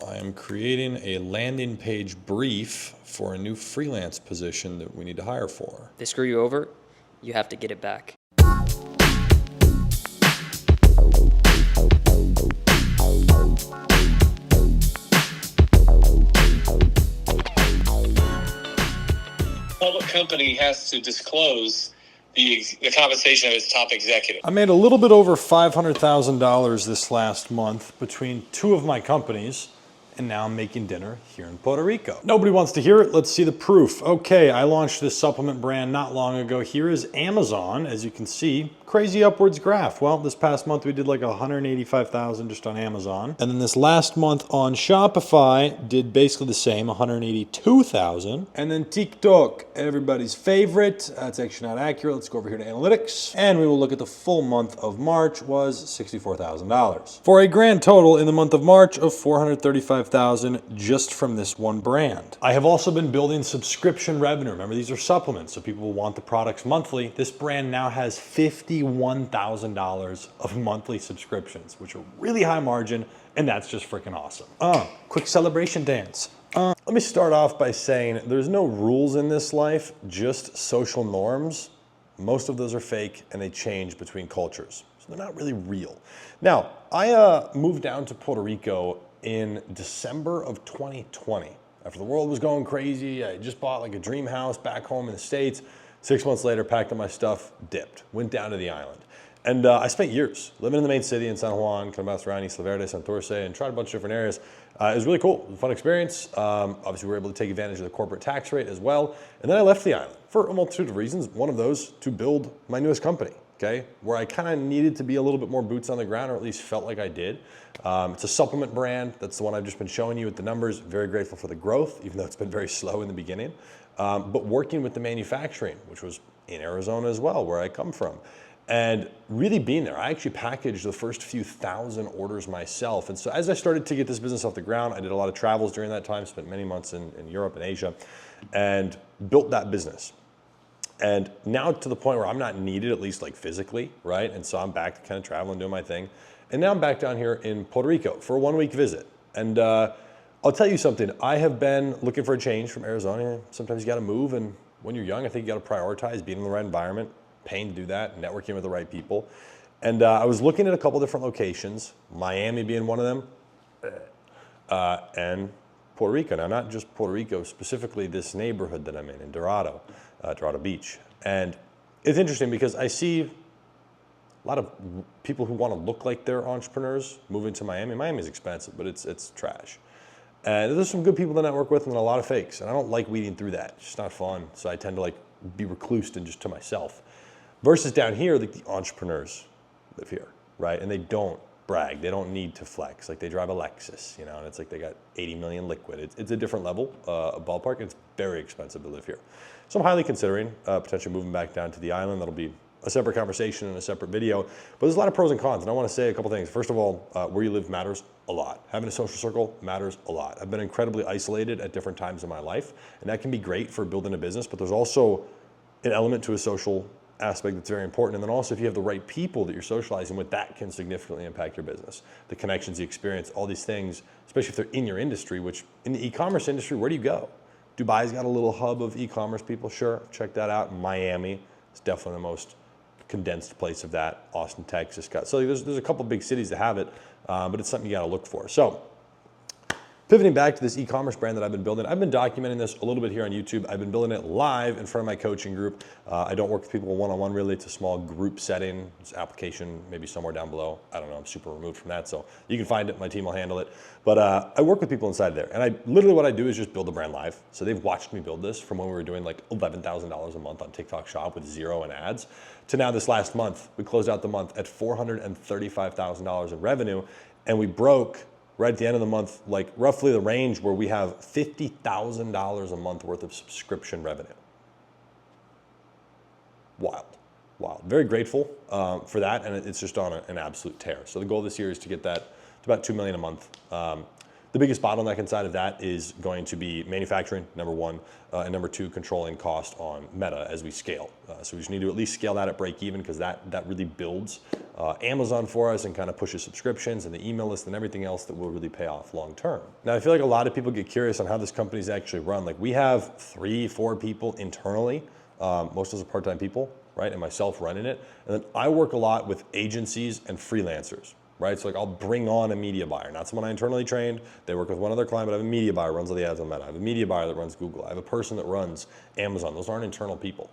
I am creating a landing page brief for a new freelance position that we need to hire for. They screw you over, you have to get it back. Public company has to disclose the compensation of its top executive. I made a little bit over $500,000 this last month between two of my companies, and now I'm making dinner here in Puerto Rico. Nobody wants to hear it. Let's see the proof. Okay, I launched this supplement brand not long ago. Here is Amazon, as you can see, crazy upwards graph. Well, this past month we did like 185,000 just on Amazon. And then this last month on Shopify did basically the same, 182,000. And then TikTok, everybody's favorite. That's actually not accurate. Let's go over here to analytics. And we will look at the full month of March was $64,000. For a grand total in the month of March of $435,000 just from this one brand. I have also been building subscription revenue. Remember, these are supplements, so people will want the products monthly. This brand now has $51,000 of monthly subscriptions, which are really high margin, and that's just freaking awesome. Quick celebration dance. Let me start off by saying there's no rules in this life, just social norms. Most of those are fake and they change between cultures, so they're not really real. Now, I moved down to Puerto Rico in December of 2020. After the world was going crazy, I just bought like a dream house back home in the States. 6 months later, packed up my stuff, dipped, went down to the island. And I spent years living in the main city in San Juan, kind of bounced around Isla Verde, Santurce, and tried a bunch of different areas. It was really cool, it was a fun experience. Obviously, we were able to take advantage of the corporate tax rate as well. And then I left the island for a multitude of reasons. One of those, to build my newest company. Okay, where I kind of needed to be a little bit more boots on the ground, or at least felt like I did. It's a supplement brand. That's the one I've just been showing you with the numbers. Very grateful for the growth, even though it's been very slow in the beginning. But working with the manufacturing, which was in Arizona as well, where I come from. And really being there, I actually packaged the first few thousand orders myself. And so as I started to get this business off the ground, I did a lot of travels during that time, spent many months in Europe and Asia, and built that business. And now to the point where I'm not needed, at least like physically, right? And so I'm back to kind of traveling, doing my thing. And now I'm back down here in Puerto Rico for a 1-week visit. And I'll tell you something, I have been looking for a change from Arizona. Sometimes you gotta move, and when you're young, I think you gotta prioritize being in the right environment, paying to do that, networking with the right people. And I was looking at a couple different locations, Miami being one of them, and Puerto Rico. Now, not just Puerto Rico, specifically this neighborhood that I'm in Dorado, Dorado Beach. And it's interesting because I see a lot of people who want to look like they're entrepreneurs moving to Miami. Miami's expensive, but it's trash. And there's some good people to network with and a lot of fakes. And I don't like weeding through that. It's just not fun. So I tend to like be reclused and just to myself. Versus down here, like the entrepreneurs live here, right? And they don't brag. They don't need to flex. Like they drive a Lexus, you know, and it's like they got 80 million liquid. It's a different level, a ballpark. It's very expensive to live here. So I'm highly considering potentially moving back down to the island. That'll be a separate conversation and a separate video. But there's a lot of pros and cons, and I want to say a couple things. First of all, where you live matters a lot. Having a social circle matters a lot. I've been incredibly isolated at different times in my life, and that can be great for building a business, but there's also an element to a social aspect that's very important. And then also if you have the right people that you're socializing with, that can significantly impact your business. The connections, the experience, all these things, especially if they're in your industry, which in the e-commerce industry, where do you go? Dubai's got a little hub of e-commerce people, sure, check that out. Miami is definitely the most condensed place of that. Austin, Texas, so there's a couple big cities that have it, but it's something you gotta look for. So, pivoting back to this e-commerce brand that I've been building, I've been documenting this a little bit here on YouTube. I've been building it live in front of my coaching group. I don't work with people one-on-one really. It's a small group setting. It's application maybe somewhere down below. I don't know, I'm super removed from that, so you can find it, my team will handle it. But I work with people inside there, and literally what I do is just build the brand live. So they've watched me build this from when we were doing like $11,000 a month on TikTok Shop with 0 in ads, to now this last month, we closed out the month at $435,000 in revenue, and we broke right at the end of the month, like roughly the range where we have $50,000 a month worth of subscription revenue. Wild, wild. Very grateful for that, and it's just on an absolute tear. So the goal this year is to get that to about $2 million a month. The biggest bottleneck inside of that is going to be manufacturing, number one, and number two, controlling cost on Meta as we scale. So we just need to at least scale that at break even, because that really builds Amazon for us and kind of pushes subscriptions and the email list and everything else that will really pay off long term. Now, I feel like a lot of people get curious on how this company is actually run. Like, we have 3-4 people internally, most of us are part-time people, right? And myself running it. And then I work a lot with agencies and freelancers, right? So like, I'll bring on a media buyer, not someone I internally trained. They work with one other client, but I have a media buyer who runs all the ads on Meta. I have a media buyer that runs Google. I have a person that runs Amazon. Those aren't internal people.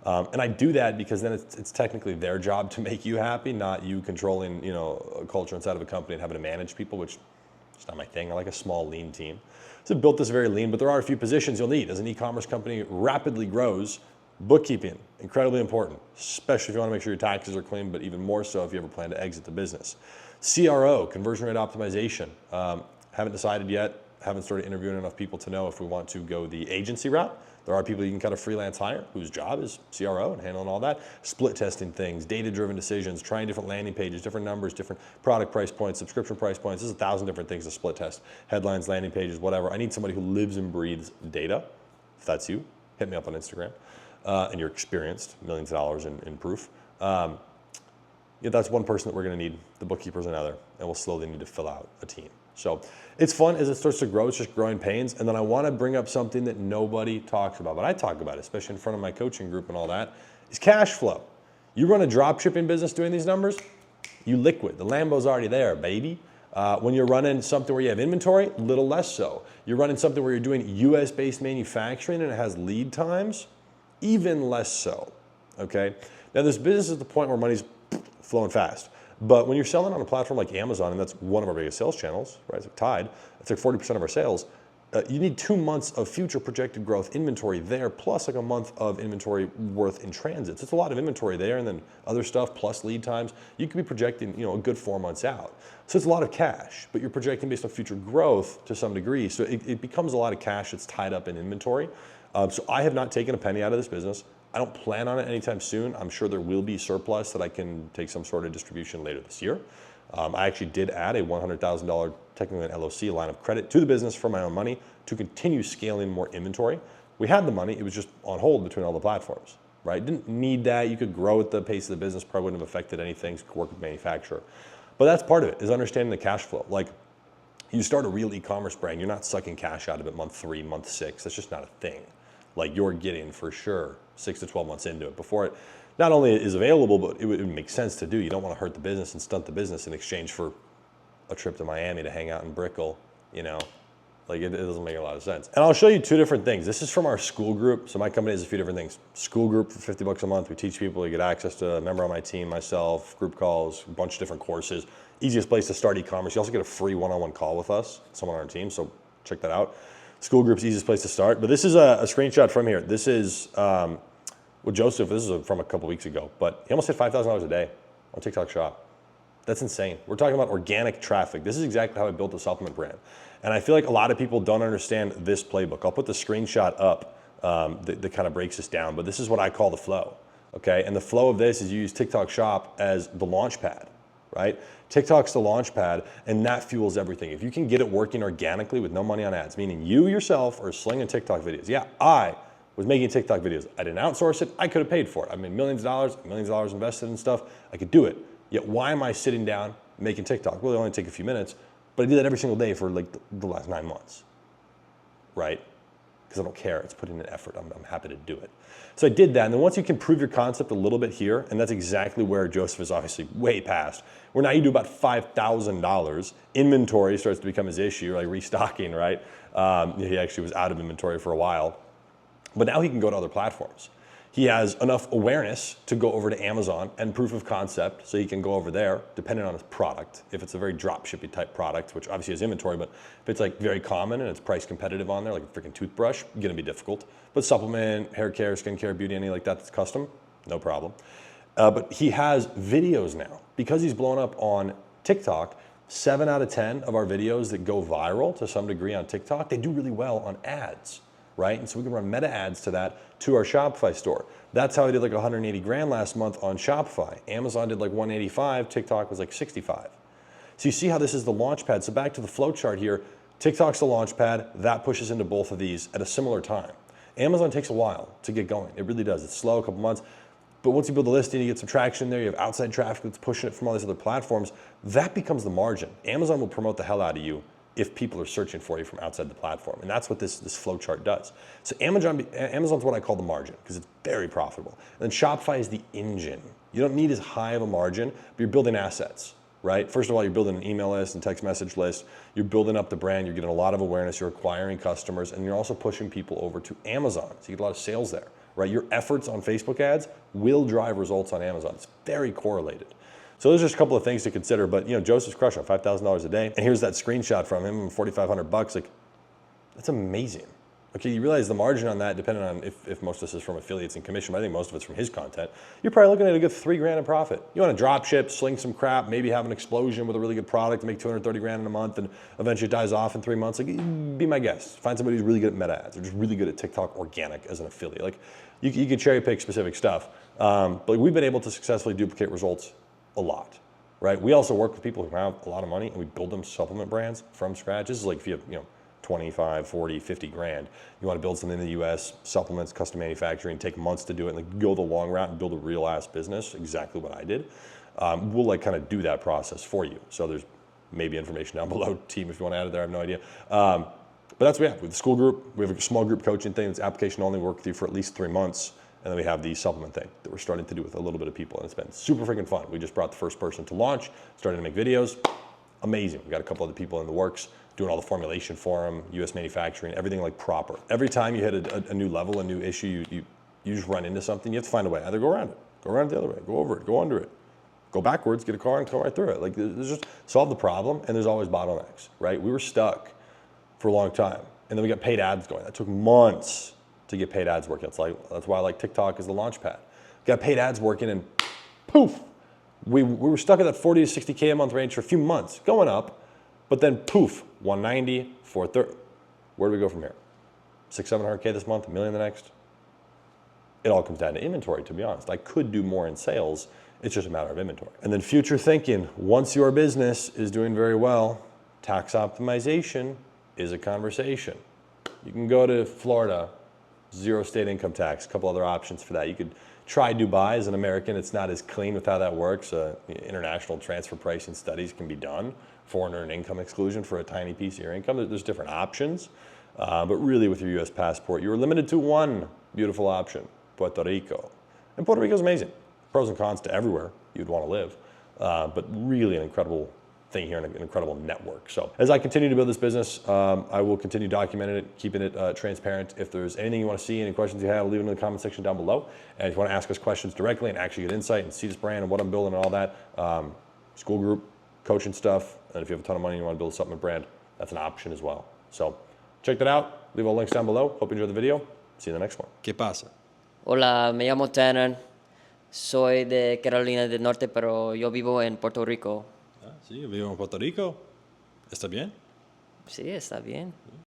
And I do that because then it's technically their job to make you happy, not you controlling, a culture inside of a company and having to manage people, which is not my thing. I like a small, lean team. So I built this very lean, but there are a few positions you'll need. As an e-commerce company rapidly grows, bookkeeping, incredibly important, especially if you want to make sure your taxes are clean, but even more so if you ever plan to exit the business. CRO, conversion rate optimization. Haven't decided yet, haven't started interviewing enough people to know if we want to go the agency route. There are people you can kind of freelance hire whose job is CRO and handling all that. Split testing things, data-driven decisions, trying different landing pages, different numbers, different product price points, subscription price points. There's 1,000 different things to split test. Headlines, landing pages, whatever. I need somebody who lives and breathes data. If that's you, hit me up on Instagram. And you're experienced, millions of dollars in proof. That's one person that we're going to need. The bookkeeper's another, and we'll slowly need to fill out a team. So it's fun as it starts to grow. It's just growing pains. And then I want to bring up something that nobody talks about, but I talk about it, especially in front of my coaching group and all that, is cash flow. You run a drop shipping business doing these numbers, you liquid. The Lambo's already there, baby. When you're running something where you have inventory, a little less so. You're running something where you're doing US-based manufacturing and it has lead times, even less so, okay? Now, this business is at the point where money's flowing fast. But when you're selling on a platform like Amazon, and that's one of our biggest sales channels, right? It's like Tide, it's like 40% of our sales. You need 2 months of future projected growth inventory there, plus like a month of inventory worth in transit. So it's a lot of inventory there, and then other stuff plus lead times. You could be projecting, a good 4 months out. So it's a lot of cash, but you're projecting based on future growth to some degree. So it becomes a lot of cash that's tied up in inventory. So I have not taken a penny out of this business. I don't plan on it anytime soon. I'm sure there will be surplus that I can take some sort of distribution later this year. I actually did add a $100,000, technically an LOC, line of credit to the business for my own money to continue scaling more inventory. We had the money, it was just on hold between all the platforms, right? Didn't need that. You could grow at the pace of the business, probably wouldn't have affected anything, so you could work with manufacturer. But that's part of it, is understanding the cash flow. Like, you start a real e-commerce brand, you're not sucking cash out of it month 3, month 6. That's just not a thing. Like, you're getting, for sure, 6 to 12 months into it before it not only is available, but it would make sense to do. You don't want to hurt the business and stunt the business in exchange for a trip to Miami to hang out in Brickell, Like, it doesn't make a lot of sense. And I'll show you 2 different things. This is from our school group. So my company has a few different things. School group for $50 a month. We teach people. You get access to a member on my team, myself, group calls, a bunch of different courses. Easiest place to start e-commerce. You also get a free one-on-one call with us, someone on our team. So check that out. School group's easiest place to start. But this is a screenshot from here. This is, with Joseph, this is from a couple weeks ago, but he almost hit $5,000 a day on TikTok Shop. That's insane. We're talking about organic traffic. This is exactly how I built the supplement brand. And I feel like a lot of people don't understand this playbook. I'll put the screenshot up that kind of breaks this down, but this is what I call the flow, okay? And the flow of this is you use TikTok Shop as the launch pad, right? TikTok's the launch pad, and that fuels everything. If you can get it working organically with no money on ads, meaning you yourself are slinging TikTok videos. Yeah, I was making TikTok videos. I didn't outsource it. I could have paid for it. I made millions of dollars invested in stuff. I could do it. Yet why am I sitting down making TikTok? Well, it only take a few minutes, but I do that every single day for like the last 9 months, right? Because I don't care. It's putting in effort. I'm happy to do it. So I did that. And then once you can prove your concept a little bit here, and that's exactly where Joseph is obviously way past, where now you do about $5,000, inventory starts to become his issue, like restocking, right? He actually was out of inventory for a while, but now he can go to other platforms. He has enough awareness to go over to Amazon and proof of concept, so he can go over there, depending on his product. If it's a very drop shipping type product, which obviously has inventory, but if it's like very common and it's price competitive on there, like a freaking toothbrush, gonna be difficult. But supplement, hair care, skincare, beauty, anything like that that's custom, no problem. But he has videos now. Because he's blown up on TikTok, 7 out of 10 of our videos that go viral to some degree on TikTok, they do really well on ads, right? And so we can run meta ads to that to our Shopify store. That's how I did like 180 grand last month on Shopify. Amazon did like 185, TikTok was like 65. So you see how this is the launch pad. So back to the flow chart here, TikTok's the launch pad. That pushes into both of these at a similar time. Amazon takes a while to get going. It really does. It's slow, a couple months. But once you build the listing, you get some traction there, you have outside traffic that's pushing it from all these other platforms, that becomes the margin. Amazon will promote the hell out of you if people are searching for you from outside the platform. And that's what this flow chart does. So Amazon's what I call the margin because it's very profitable. And then Shopify is the engine. You don't need as high of a margin, but you're building assets, right? First of all, you're building an email list and text message list. You're building up the brand. You're getting a lot of awareness. You're acquiring customers. And you're also pushing people over to Amazon. So you get a lot of sales there, right? Your efforts on Facebook ads will drive results on Amazon. It's very correlated. So there's just a couple of things to consider, but Joseph's crushing $5,000 a day. And here's that screenshot from him, $4,500. Like, that's amazing. Okay, you realize the margin on that, depending on if most of this is from affiliates and commission, but I think most of it's from his content, you're probably looking at a good $3,000 in profit. You want to drop ship, sling some crap, maybe have an explosion with a really good product, make $230,000 in a month, and eventually it dies off in 3 months. Like, be my guest. Find somebody who's really good at meta ads or just really good at TikTok organic as an affiliate. Like, you can cherry pick specific stuff, but we've been able to successfully duplicate results a lot, right? We also work with people who have a lot of money and we build them supplement brands from scratch. This is like if you have, 25, 40, 50 grand. You want to build something in the US, supplements, custom manufacturing, take months to do it, and like go the long route and build a real ass business, exactly what I did. We'll like kind of do that process for you. So there's maybe information down below, team, if you want to add it there, I have no idea. But that's what we have. With the school group, we have a small group coaching thing that's application only, work with you for at least 3 months. And then we have the supplement thing that we're starting to do with a little bit of people. And it's been super freaking fun. We just brought the first person to launch, started to make videos. Amazing. We got a couple other people in the works doing all the formulation for them, US manufacturing, everything like proper. Every time you hit a new level, a new issue, you just run into something, you have to find a way. Either go around it the other way, go over it, go under it, go backwards, get a car and go right through it. Like, there's just solve the problem, and there's always bottlenecks, right? We were stuck for a long time, and then we got paid ads going. That took months to get paid ads working. That's why I like TikTok as the launch pad. Got paid ads working, and poof, we were stuck at that 40 to 60K a month range for a few months, going up, but then poof, 190, 430. Where do we go from here? 600, 700K this month, $1 million the next? It all comes down to inventory, to be honest. I could do more in sales. It's just a matter of inventory. And then future thinking, once your business is doing very well, tax optimization is a conversation. You can go to Florida, 0 state income tax, a couple other options for that. You could try Dubai as an American. It's not as clean with how that works. International transfer pricing studies can be done. Foreigner and income exclusion for a tiny piece of your income. There's different options. But really with your US passport, you're limited to one beautiful option, Puerto Rico. And Puerto Rico is amazing. Pros and cons to everywhere you'd want to live. But really an incredible thing here and an incredible network. So as I continue to build this business, I will continue documenting it, keeping it transparent. If there's anything you want to see, any questions you have, leave them in the comment section down below. And if you want to ask us questions directly and actually get insight and see this brand and what I'm building and all that, school group, coaching stuff, and if you have a ton of money and you want to build a supplement brand, that's an option as well. So check that out. Leave all the links down below. Hope you enjoyed the video. See you in the next one. ¿Qué pasa? Hola, me llamo Tanner. Soy de Carolina del Norte, pero yo vivo en Puerto Rico. Ah, sí, vivo en Puerto Rico. ¿Está bien? Sí, está bien.